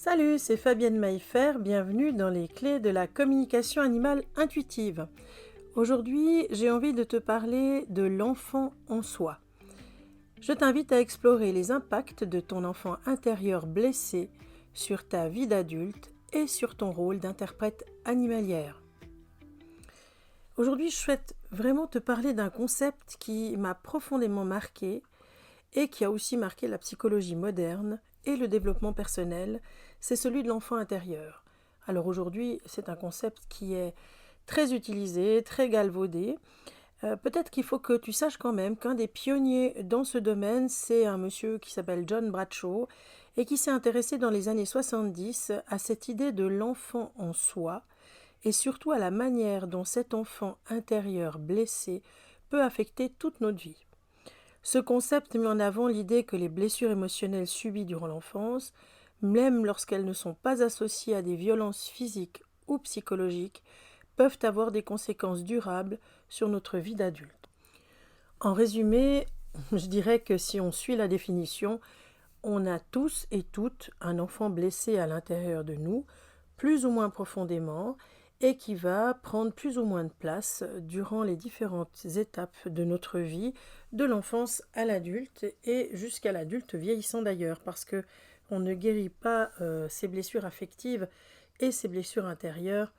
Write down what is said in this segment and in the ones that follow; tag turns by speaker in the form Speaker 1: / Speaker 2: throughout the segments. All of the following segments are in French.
Speaker 1: Salut, c'est Fabienne Maillefer, bienvenue dans les clés de la communication animale intuitive. Aujourd'hui, j'ai envie de te parler de l'enfant en soi. Je t'invite à explorer les impacts de ton enfant intérieur blessé sur ta vie d'adulte et sur ton rôle d'interprète animalière. Aujourd'hui, je souhaite vraiment te parler d'un concept qui m'a profondément marqué et qui a aussi marqué la psychologie moderne et le développement personnel, c'est celui de l'enfant intérieur. Alors aujourd'hui, c'est un concept qui est très utilisé, très galvaudé. Peut-être qu'il faut que tu saches quand même qu'un des pionniers dans ce domaine, c'est un monsieur qui s'appelle John Bradshaw et qui s'est intéressé dans les années 70 à cette idée de l'enfant en soi et surtout à la manière dont cet enfant intérieur blessé peut affecter toute notre vie. Ce concept met en avant l'idée que les blessures émotionnelles subies durant l'enfance, même lorsqu'elles ne sont pas associées à des violences physiques ou psychologiques, peuvent avoir des conséquences durables sur notre vie d'adulte. En résumé, je dirais que si on suit la définition, on a tous et toutes un enfant blessé à l'intérieur de nous, plus ou moins profondément, et qui va prendre plus ou moins de place durant les différentes étapes de notre vie, de l'enfance à l'adulte et jusqu'à l'adulte vieillissant d'ailleurs, parce que on ne guérit pas ces blessures affectives et ces blessures intérieures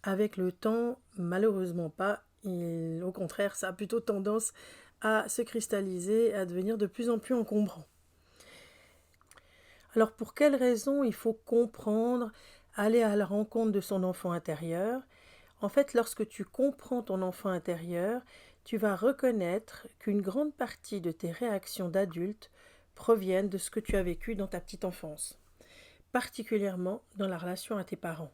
Speaker 1: avec le temps, malheureusement pas. Au contraire, ça a plutôt tendance à se cristalliser, à devenir de plus en plus encombrant. Alors pour quelles raisons il faut comprendre, aller à la rencontre de son enfant intérieur? En fait, lorsque tu comprends ton enfant intérieur, tu vas reconnaître qu'une grande partie de tes réactions d'adulte proviennent de ce que tu as vécu dans ta petite enfance, particulièrement dans la relation à tes parents.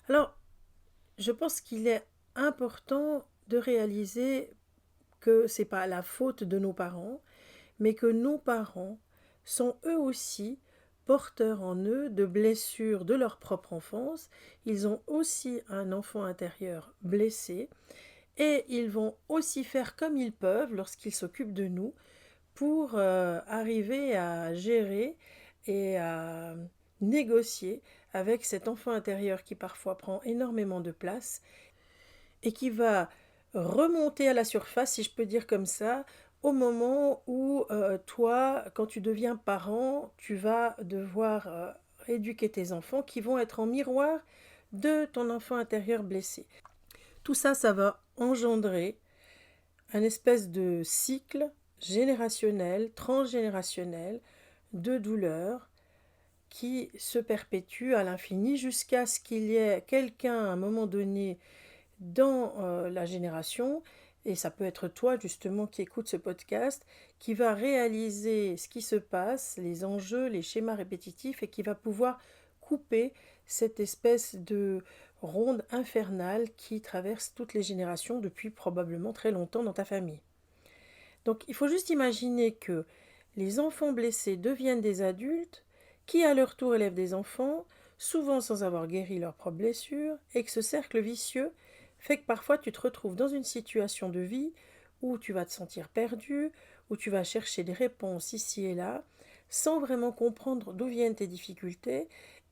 Speaker 1: Alors, je pense qu'il est important de réaliser que ce n'est pas la faute de nos parents, mais que nos parents sont eux aussi porteurs en eux de blessures de leur propre enfance. Ils ont aussi un enfant intérieur blessé et ils vont aussi faire comme ils peuvent lorsqu'ils s'occupent de nous pour arriver à gérer et à négocier avec cet enfant intérieur qui parfois prend énormément de place et qui va remonter à la surface, si je peux dire comme ça, au moment où toi, quand tu deviens parent, tu vas devoir éduquer tes enfants qui vont être en miroir de ton enfant intérieur blessé. Tout ça, ça va engendrer un espèce de cycle générationnel, transgénérationnel de douleur qui se perpétue à l'infini jusqu'à ce qu'il y ait quelqu'un à un moment donné dans la génération, et ça peut être toi justement qui écoute ce podcast, qui va réaliser ce qui se passe, les enjeux, les schémas répétitifs, et qui va pouvoir couper cette espèce de ronde infernale qui traverse toutes les générations depuis probablement très longtemps dans ta famille. Donc il faut juste imaginer que les enfants blessés deviennent des adultes qui à leur tour élèvent des enfants, souvent sans avoir guéri leurs propres blessures, et que ce cercle vicieux fait que parfois tu te retrouves dans une situation de vie où tu vas te sentir perdu, où tu vas chercher des réponses ici et là, sans vraiment comprendre d'où viennent tes difficultés,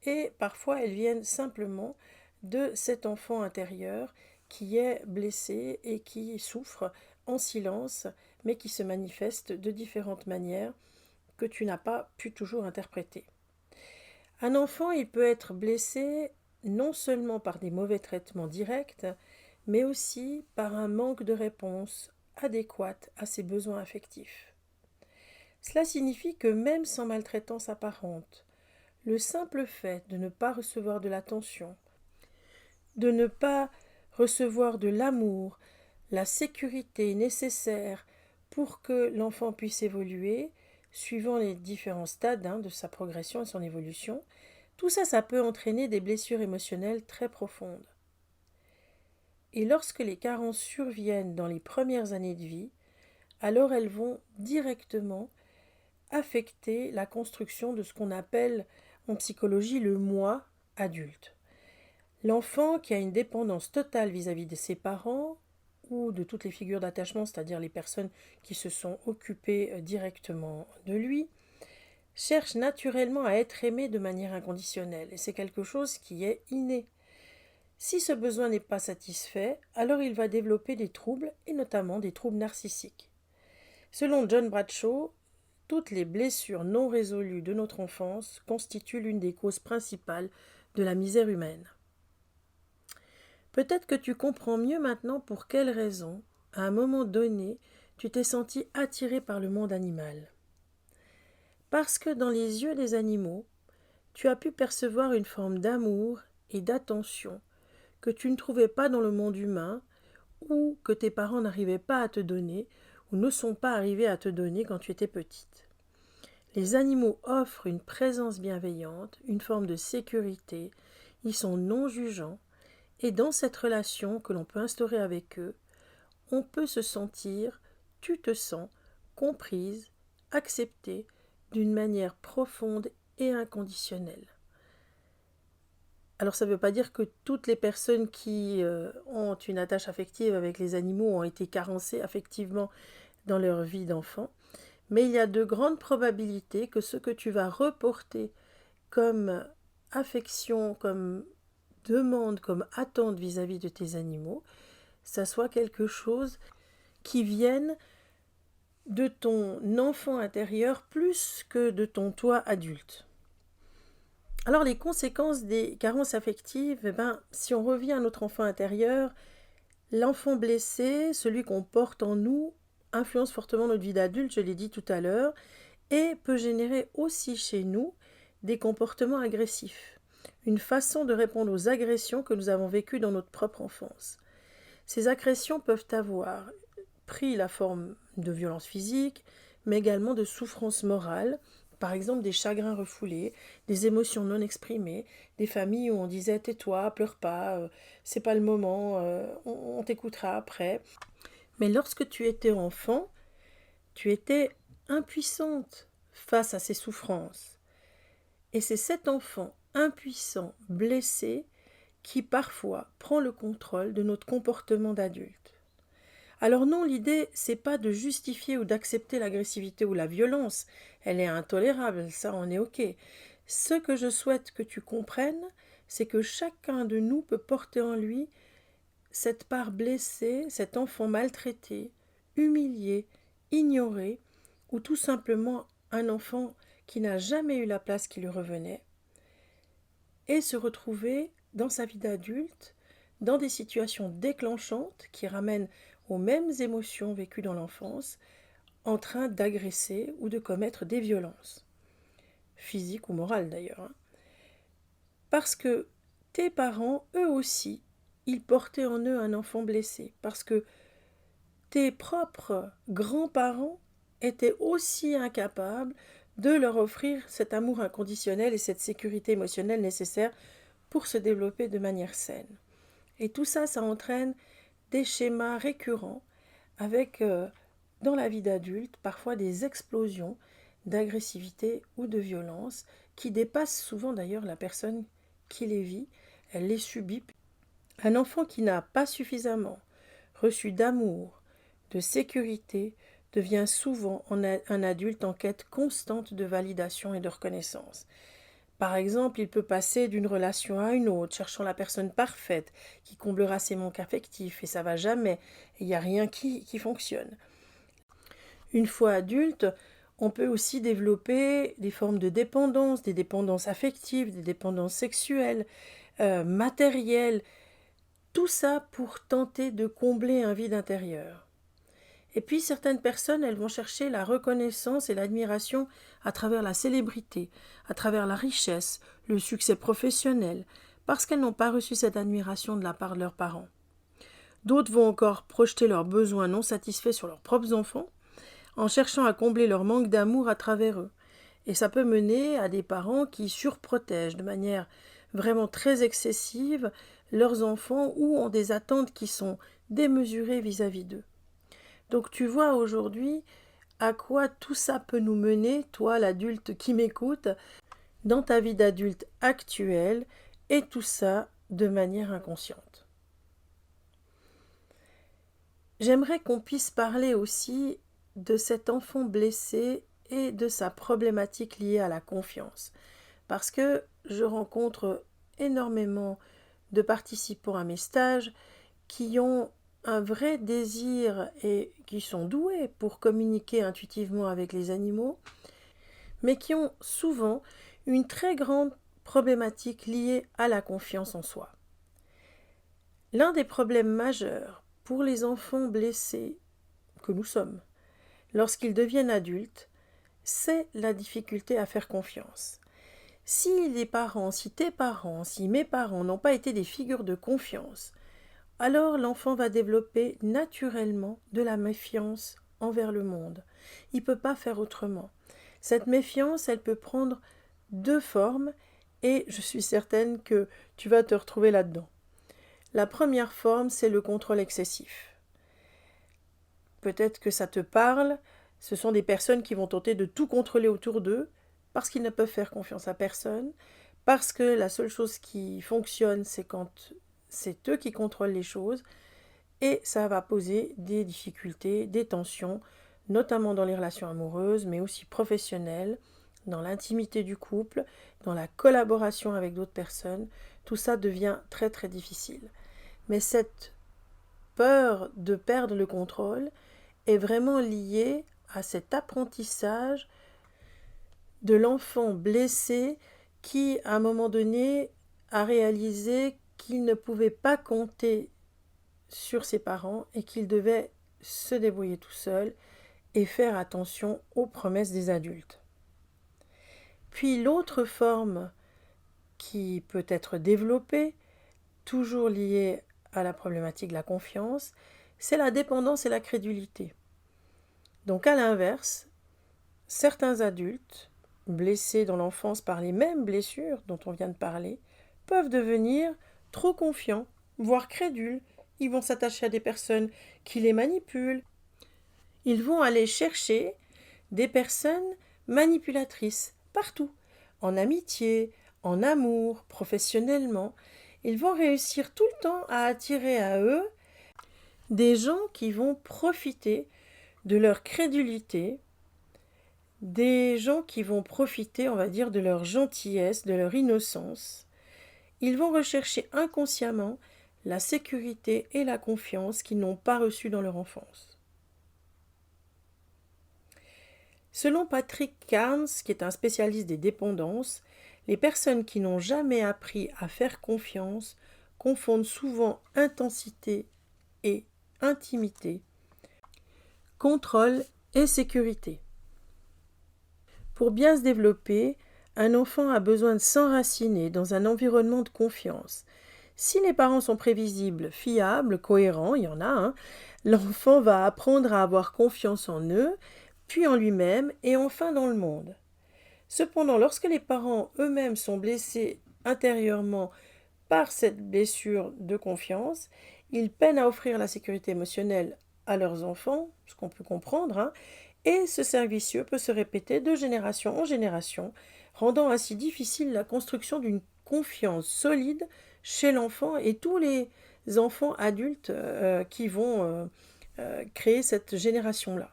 Speaker 1: et parfois elles viennent simplement de cet enfant intérieur qui est blessé et qui souffre en silence, mais qui se manifeste de différentes manières que tu n'as pas pu toujours interpréter. Un enfant, il peut être blessé non seulement par des mauvais traitements directs, mais aussi par un manque de réponse adéquate à ses besoins affectifs. Cela signifie que même sans maltraitance apparente, le simple fait de ne pas recevoir de l'attention, de ne pas recevoir de l'amour, la sécurité nécessaire pour que l'enfant puisse évoluer, suivant les différents stades de sa progression et son évolution, tout ça, ça peut entraîner des blessures émotionnelles très profondes. Et lorsque les carences surviennent dans les premières années de vie, alors elles vont directement affecter la construction de ce qu'on appelle en psychologie le moi adulte. L'enfant qui a une dépendance totale vis-à-vis de ses parents ou de toutes les figures d'attachement, c'est-à-dire les personnes qui se sont occupées directement de lui, cherche naturellement à être aimé de manière inconditionnelle, et c'est quelque chose qui est inné. Si ce besoin n'est pas satisfait, alors il va développer des troubles, et notamment des troubles narcissiques. Selon John Bradshaw, toutes les blessures non résolues de notre enfance constituent l'une des causes principales de la misère humaine. Peut-être que tu comprends mieux maintenant pour quelles raisons, à un moment donné, tu t'es senti attiré par le monde animal. Parce que dans les yeux des animaux, tu as pu percevoir une forme d'amour et d'attention que tu ne trouvais pas dans le monde humain ou que tes parents n'arrivaient pas à te donner ou ne sont pas arrivés à te donner quand tu étais petite. Les animaux offrent une présence bienveillante, une forme de sécurité, ils sont non jugeants et dans cette relation que l'on peut instaurer avec eux, on peut se sentir, tu te sens, comprise, acceptée d'une manière profonde et inconditionnelle. Alors ça ne veut pas dire que toutes les personnes qui ont une attache affective avec les animaux ont été carencées affectivement dans leur vie d'enfant, mais il y a de grandes probabilités que ce que tu vas reporter comme affection, comme demande, comme attente vis-à-vis de tes animaux, ça soit quelque chose qui vienne de ton enfant intérieur plus que de ton toi adulte. Alors les conséquences des carences affectives, si on revient à notre enfant intérieur, l'enfant blessé, celui qu'on porte en nous, influence fortement notre vie d'adulte, je l'ai dit tout à l'heure, et peut générer aussi chez nous des comportements agressifs, une façon de répondre aux agressions que nous avons vécues dans notre propre enfance. Ces agressions peuvent avoir pris la forme de violences physiques, mais également de souffrances morales, par exemple des chagrins refoulés, des émotions non exprimées, des familles où on disait tais-toi, pleure pas, c'est pas le moment, on t'écoutera après. Mais lorsque tu étais enfant, tu étais impuissante face à ces souffrances. Et c'est cet enfant impuissant, blessé, qui parfois prend le contrôle de notre comportement d'adulte. Alors non, l'idée, c'est pas de justifier ou d'accepter l'agressivité ou la violence. Elle est intolérable, ça on est ok. Ce que je souhaite que tu comprennes, c'est que chacun de nous peut porter en lui cette part blessée, cet enfant maltraité, humilié, ignoré, ou tout simplement un enfant qui n'a jamais eu la place qui lui revenait, et se retrouver dans sa vie d'adulte, dans des situations déclenchantes qui ramènent aux mêmes émotions vécues dans l'enfance, en train d'agresser ou de commettre des violences, physiques ou morales d'ailleurs. Parce que tes parents, eux aussi, ils portaient en eux un enfant blessé, parce que tes propres grands-parents étaient aussi incapables de leur offrir cet amour inconditionnel et cette sécurité émotionnelle nécessaire pour se développer de manière saine. Et tout ça, ça entraîne des schémas récurrents avec, dans la vie d'adulte, parfois des explosions d'agressivité ou de violence qui dépassent souvent d'ailleurs la personne qui les vit, elle les subit. Un enfant qui n'a pas suffisamment reçu d'amour, de sécurité, devient souvent un adulte en quête constante de validation et de reconnaissance. Par exemple, il peut passer d'une relation à une autre, cherchant la personne parfaite qui comblera ses manques affectifs, et ça va jamais, il n'y a rien qui fonctionne. Une fois adulte, on peut aussi développer des formes de dépendance, des dépendances affectives, des dépendances sexuelles, matérielles, tout ça pour tenter de combler un vide intérieur. Et puis certaines personnes, elles vont chercher la reconnaissance et l'admiration à travers la célébrité, à travers la richesse, le succès professionnel, parce qu'elles n'ont pas reçu cette admiration de la part de leurs parents. D'autres vont encore projeter leurs besoins non satisfaits sur leurs propres enfants, en cherchant à combler leur manque d'amour à travers eux. Et ça peut mener à des parents qui surprotègent de manière vraiment très excessive leurs enfants ou ont des attentes qui sont démesurées vis-à-vis d'eux. Donc tu vois aujourd'hui à quoi tout ça peut nous mener, toi l'adulte qui m'écoute, dans ta vie d'adulte actuelle, et tout ça de manière inconsciente. J'aimerais qu'on puisse parler aussi de cet enfant blessé et de sa problématique liée à la confiance. Parce que je rencontre énormément de participants à mes stages qui ont un vrai désir et qui sont doués pour communiquer intuitivement avec les animaux, mais qui ont souvent une très grande problématique liée à la confiance en soi. L'un des problèmes majeurs pour les enfants blessés que nous sommes, lorsqu'ils deviennent adultes, c'est la difficulté à faire confiance. Si tes parents, si mes parents n'ont pas été des figures de confiance, alors l'enfant va développer naturellement de la méfiance envers le monde. Il ne peut pas faire autrement. Cette méfiance, elle peut prendre deux formes et je suis certaine que tu vas te retrouver là-dedans. La première forme, c'est le contrôle excessif. Peut-être que ça te parle, ce sont des personnes qui vont tenter de tout contrôler autour d'eux parce qu'ils ne peuvent faire confiance à personne, parce que la seule chose qui fonctionne, c'est quand c'est eux qui contrôlent les choses, et ça va poser des difficultés, des tensions, notamment dans les relations amoureuses, mais aussi professionnelles, dans l'intimité du couple, dans la collaboration avec d'autres personnes. Tout ça devient très très difficile. Mais cette peur de perdre le contrôle est vraiment liée à cet apprentissage de l'enfant blessé qui, à un moment donné, a réalisé qu'il ne pouvait pas compter sur ses parents et qu'il devait se débrouiller tout seul et faire attention aux promesses des adultes. Puis l'autre forme qui peut être développée, toujours liée à la problématique de la confiance, c'est la dépendance et la crédulité. Donc à l'inverse, certains adultes, blessés dans l'enfance par les mêmes blessures dont on vient de parler, peuvent devenir trop confiants, voire crédules. Ils vont s'attacher à des personnes qui les manipulent. Ils vont aller chercher des personnes manipulatrices partout, en amitié, en amour, professionnellement. Ils vont réussir tout le temps à attirer à eux des gens qui vont profiter de leur crédulité, des gens qui vont profiter, on va dire, de leur gentillesse, de leur innocence. Ils vont rechercher inconsciemment la sécurité et la confiance qu'ils n'ont pas reçues dans leur enfance. Selon Patrick Carnes, qui est un spécialiste des dépendances, les personnes qui n'ont jamais appris à faire confiance confondent souvent intensité et intimité, contrôle et sécurité. Pour bien se développer, un enfant a besoin de s'enraciner dans un environnement de confiance. Si les parents sont prévisibles, fiables, cohérents, il y en a, l'enfant va apprendre à avoir confiance en eux, puis en lui-même et enfin dans le monde. Cependant, lorsque les parents eux-mêmes sont blessés intérieurement par cette blessure de confiance, ils peinent à offrir la sécurité émotionnelle à leurs enfants, ce qu'on peut comprendre, et ce cercle vicieux peut se répéter de génération en génération, rendant ainsi difficile la construction d'une confiance solide chez l'enfant et tous les enfants adultes qui vont créer cette génération-là.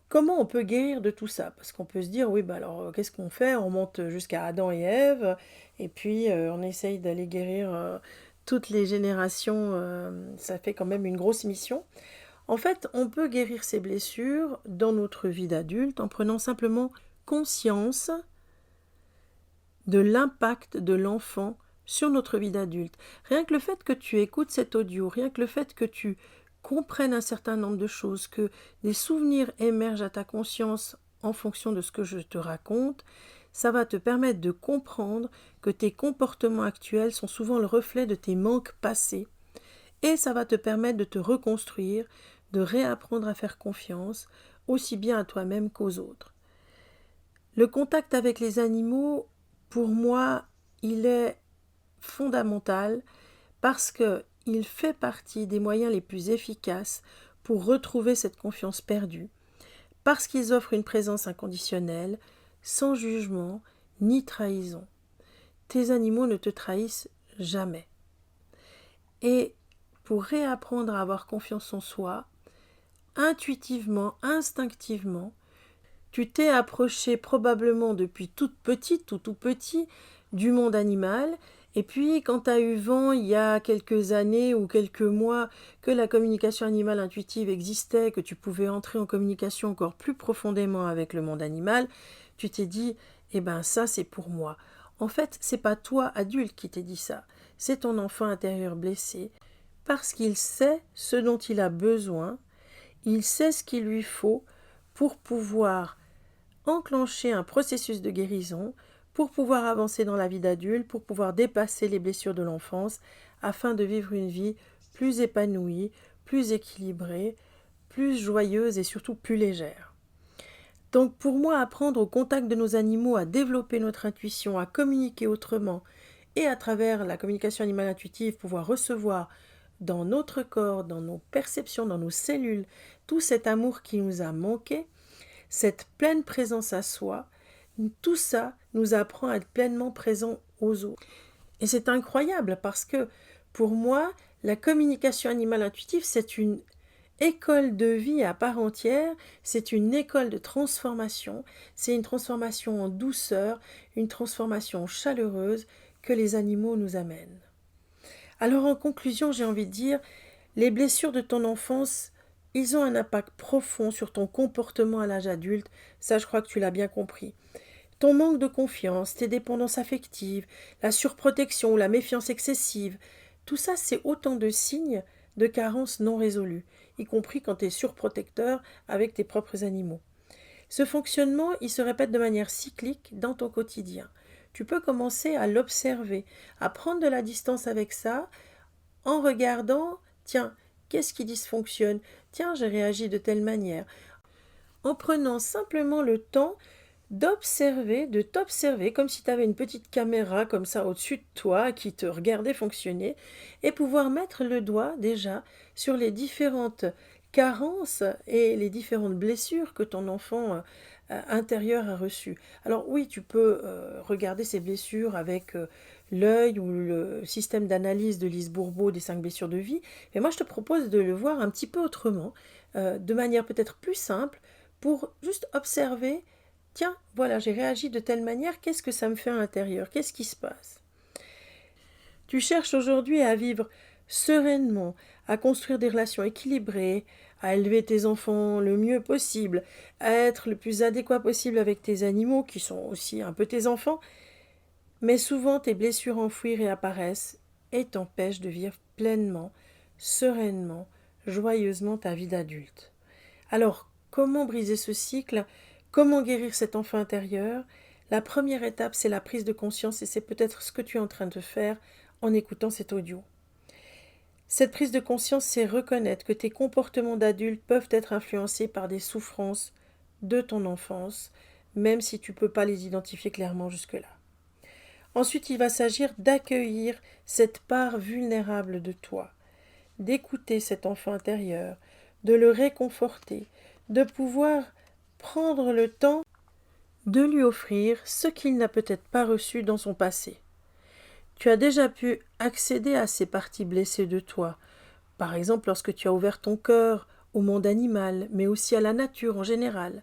Speaker 1: Comment on peut guérir de tout ça? Parce qu'on peut se dire, oui, bah alors qu'est-ce qu'on fait? On monte jusqu'à Adam et Ève, et puis on essaye d'aller guérir toutes les générations, ça fait quand même une grosse mission. En fait, on peut guérir ces blessures dans notre vie d'adulte en prenant simplement conscience de l'impact de l'enfant sur notre vie d'adulte. Rien que le fait que tu écoutes cet audio, rien que le fait que tu comprennes un certain nombre de choses, que des souvenirs émergent à ta conscience en fonction de ce que je te raconte, ça va te permettre de comprendre que tes comportements actuels sont souvent le reflet de tes manques passés. Et ça va te permettre de te reconstruire, de réapprendre à faire confiance, aussi bien à toi-même qu'aux autres. Le contact avec les animaux, pour moi, il est fondamental parce qu'il fait partie des moyens les plus efficaces pour retrouver cette confiance perdue, parce qu'ils offrent une présence inconditionnelle, sans jugement ni trahison. Tes animaux ne te trahissent jamais. Et pour réapprendre à avoir confiance en soi, intuitivement, instinctivement, tu t'es approché probablement depuis toute petite ou tout petit du monde animal, et puis quand tu as eu vent il y a quelques années ou quelques mois que la communication animale intuitive existait, que tu pouvais entrer en communication encore plus profondément avec le monde animal, tu t'es dit « eh ben ça c'est pour moi ». En fait, c'est pas toi adulte qui t'es dit ça, c'est ton enfant intérieur blessé, parce qu'il sait ce dont il a besoin, il sait ce qu'il lui faut pour pouvoir enclencher un processus de guérison, pour pouvoir avancer dans la vie d'adulte, pour pouvoir dépasser les blessures de l'enfance, afin de vivre une vie plus épanouie, plus équilibrée, plus joyeuse et surtout plus légère. Donc pour moi, apprendre au contact de nos animaux à développer notre intuition, à communiquer autrement, et à travers la communication animale intuitive, pouvoir recevoir dans notre corps, dans nos perceptions, dans nos cellules, tout cet amour qui nous a manqué, cette pleine présence à soi, tout ça nous apprend à être pleinement présent aux autres. Et c'est incroyable parce que pour moi, la communication animale intuitive, c'est une école de vie à part entière, c'est une école de transformation, c'est une transformation en douceur, une transformation chaleureuse que les animaux nous amènent. Alors en conclusion, j'ai envie de dire, les blessures de ton enfance, ils ont un impact profond sur ton comportement à l'âge adulte, ça je crois que tu l'as bien compris. Ton manque de confiance, tes dépendances affectives, la surprotection ou la méfiance excessive, tout ça c'est autant de signes de carences non résolues, y compris quand tu es surprotecteur avec tes propres animaux. Ce fonctionnement, il se répète de manière cyclique dans ton quotidien. Tu peux commencer à l'observer, à prendre de la distance avec ça, en regardant, tiens, qu'est-ce qui dysfonctionne? Tiens, j'ai réagi de telle manière. En prenant simplement le temps d'observer, de t'observer comme si tu avais une petite caméra comme ça au-dessus de toi qui te regardait fonctionner et pouvoir mettre le doigt déjà sur les différentes carences et les différentes blessures que ton enfant intérieur a reçues. Alors oui, tu peux regarder ces blessures avec l'œil ou le système d'analyse de Lise Bourbeau des 5 blessures de vie, mais moi je te propose de le voir un petit peu autrement, de manière peut-être plus simple, pour juste observer. Tiens, voilà, j'ai réagi de telle manière, qu'est-ce que ça me fait à l'intérieur? Qu'est-ce qui se passe? Tu cherches aujourd'hui à vivre sereinement, à construire des relations équilibrées, à élever tes enfants le mieux possible, à être le plus adéquat possible avec tes animaux, qui sont aussi un peu tes enfants, mais souvent tes blessures enfouies réapparaissent et t'empêchent de vivre pleinement, sereinement, joyeusement ta vie d'adulte. Alors, comment briser ce cycle? Comment guérir cet enfant intérieur? La première étape, c'est la prise de conscience et c'est peut-être ce que tu es en train de faire en écoutant cet audio. Cette prise de conscience, c'est reconnaître que tes comportements d'adulte peuvent être influencés par des souffrances de ton enfance, même si tu ne peux pas les identifier clairement jusque-là. Ensuite, il va s'agir d'accueillir cette part vulnérable de toi, d'écouter cet enfant intérieur, de le réconforter, de pouvoir prendre le temps de lui offrir ce qu'il n'a peut-être pas reçu dans son passé. Tu as déjà pu accéder à ces parties blessées de toi, par exemple lorsque tu as ouvert ton cœur au monde animal, mais aussi à la nature en général.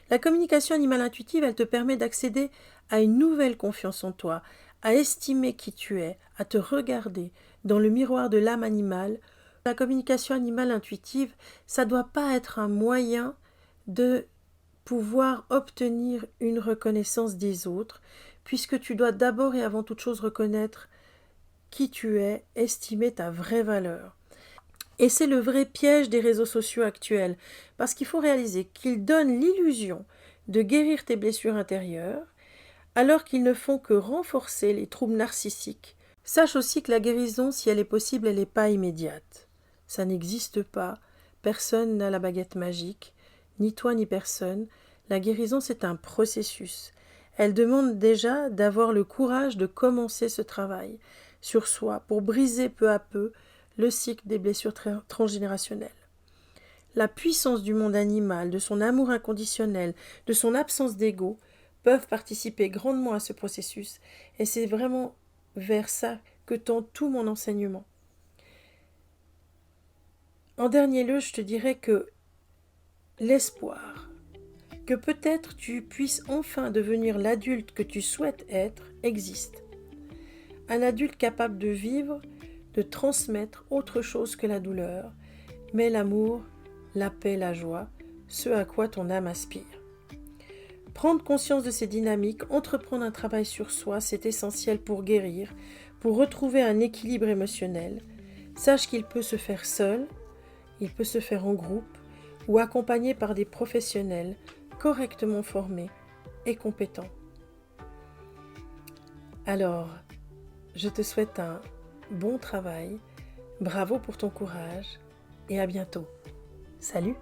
Speaker 1: La communication animale intuitive, elle te permet d'accéder à une nouvelle confiance en toi, à estimer qui tu es, à te regarder dans le miroir de l'âme animale. La communication animale intuitive, ça ne doit pas être un moyen de pouvoir obtenir une reconnaissance des autres, puisque tu dois d'abord et avant toute chose reconnaître qui tu es, estimer ta vraie valeur. Et c'est le vrai piège des réseaux sociaux actuels, parce qu'il faut réaliser qu'ils donnent l'illusion de guérir tes blessures intérieures, alors qu'ils ne font que renforcer les troubles narcissiques. Sache aussi que la guérison, si elle est possible, elle n'est pas immédiate. Ça n'existe pas, personne n'a la baguette magique, ni toi ni personne. La guérison, c'est un processus. Elle demande déjà d'avoir le courage de commencer ce travail sur soi pour briser peu à peu le cycle des blessures transgénérationnelles. La puissance du monde animal, de son amour inconditionnel, de son absence d'ego, peuvent participer grandement à ce processus, et c'est vraiment vers ça que tend tout mon enseignement. En dernier lieu, je te dirais que l'espoir que peut-être tu puisses enfin devenir l'adulte que tu souhaites être existe. Un adulte capable de vivre, de transmettre autre chose que la douleur, mais l'amour, la paix, la joie, ce à quoi ton âme aspire. Prendre conscience de ces dynamiques, entreprendre un travail sur soi, c'est essentiel pour guérir, pour retrouver un équilibre émotionnel. Sache qu'il peut se faire seul, il peut se faire en groupe ou accompagné par des professionnels correctement formés et compétents. Alors, je te souhaite un bon travail, bravo pour ton courage et à bientôt. Salut!